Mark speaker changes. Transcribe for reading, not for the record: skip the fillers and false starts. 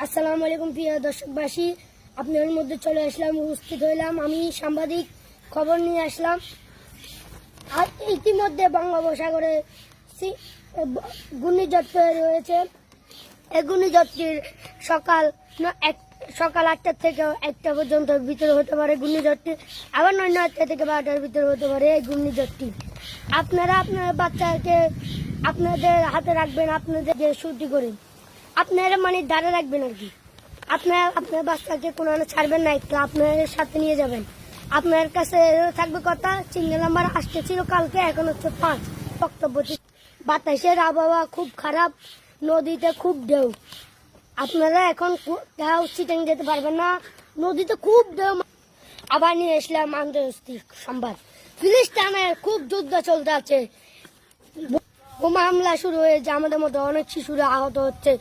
Speaker 1: আসসালামু আলাইকুম প্রিয় দর্শকবাসী, আপনাদের মধ্যে চলে আসলাম, উপস্থিত হইলাম। আমি সাংবাদিক, খবর নিয়ে আসলাম। আর ইতিমধ্যে বঙ্গোপসাগরে ঘূর্ণিঝড় তৈরি হয়েছে। এই ঘূর্ণিঝড়টির সকাল 8টা থেকে 1টা পর্যন্ত ভিতরে হতে পারে ঘূর্ণিঝড়টি, আবার 9টা থেকে 12টার ভিতরে হতে পারে এই ঘূর্ণিঝড়টি। আপনারা আপনার বাচ্চাকে আপনাদের হাতে রাখবেন, আপনাদের যে ছুটি করে আপনারা মানে দাঁড়া রাখবেন আর কি। আপনার বাচ্চাকে কোনো ছাড়বেন না, একটু আপনার সাথে নিয়ে যাবেন। আপনার কাছে থাকবে কথা, সিঙ্গেল নাম্বার আসতেছিল কালকে, এখন হচ্ছে 5 বক্তব্য। বাতাসের আবহাওয়া খুব খারাপ, নদীতে খুব ঢেউ। আপনারা এখন চিটাং যেতে পারবেন না, নদীতে খুব ঢেউ। আবার নিয়ে আসলাম আন্তর্জাতিক সংবাদ। ফিলিস্তিনের খুব যুদ্ধ চলতে আছে, বোমা হামলা শুরু হয়েছে, আমাদের মধ্যে অনেক শিশুরা আহত হচ্ছে।